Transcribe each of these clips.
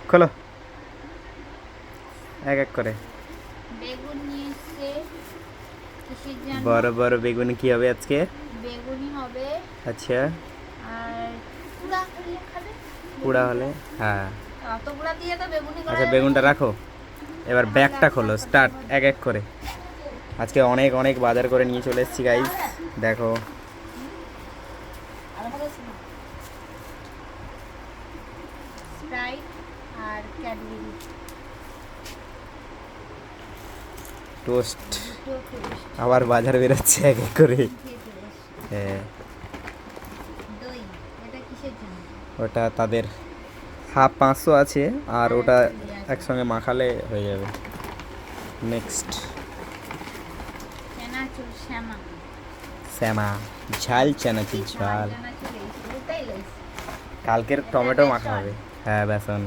খোলো এক এক করে। বেগুন নিয়ে এসছে কিসের জন্য? বড় বড় বেগুন কি হবে আজকে? বেগুনি হবে। আচ্ছা আর পুরা হলে খাবে? পুড়া হলে? হ্যাঁ। অত পুরা দিয়ে তো বেগুনি করা আচ্ছা যাবে বেগুনটা না। রাখো, এবার ব্যাগটা খোলো, স্টার্ট এক এক করে। আজকে অনেক অনেক বাজার করে নিয়ে চলে এসেছি গাইস, দেখো। স্প্রাইট আর ক্যাডবেরি টোস্ট, দুটো টোস্ট আবার বাজার বেরোচ্ছে এক এক করে। দিয়ে চলে এসছে। হ্যাঁ দই, এটা কিসের জন্য? ওটা তাদের হাফ 500 আছে, আর ওটা একসঙ্গে মাখালে হয়ে যাবে। নেক্সট চানাচুর শ্যামা। শ্যামা, ঝাল চানাচুর ঝাল। চানাচুর এই ওটাই লইছে। কালকের টমেটো মাখা হবে। হ্যাঁ বেসন।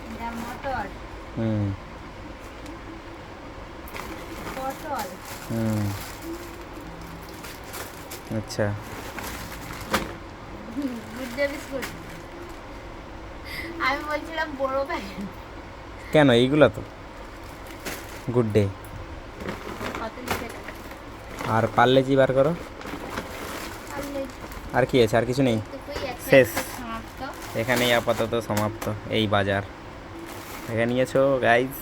এটা মটর, হুম পটল, হুম আচ্ছা। Good day biscuit. আমি বলছিলাম বড় প্যাকেট কেন এইগুলো তো গুড ডে। কত লিখে টাকা? আর পার্লেজি বার করো। তাহলে আর কি আছে? আর কিছু নেই? এইটুকুই শেষ। সমাপ্ত। এখানেই আপাতত সমাপ্ত এই বাজার। দেখে নিয়েছো গাইজ,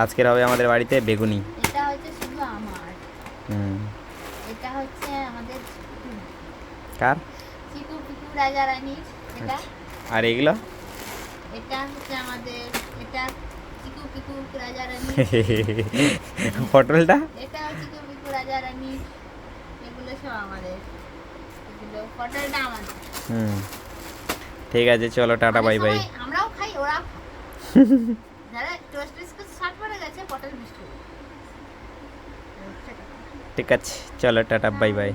আজকের হবে আমাদের বাড়িতে বেগুনি। এটা হচ্ছে শুধু আমার, হুম এটা হচ্ছে আমাদের কার? চিকু পিকু রাজা রানীর। এটা আর এগুলো? এটা হচ্ছে আমাদের, এটা চিকু পিকু রাজা রানী। পটলটা? এটা চিকু পিকু রাজা রানী। এগুলো সব আমাদের, এগুলো পটলটা আমাদের। হুম ঠিক আছে, চলো টাটা অনেক বাই বাই। সময় আমরাও খাই, ওরা খায়। যারা টোস্ট বিস্কুট শর্ট পড়ে গেছে, পটল বিস্কুট। ঠিক আছে চলো টাটা বাই বাই।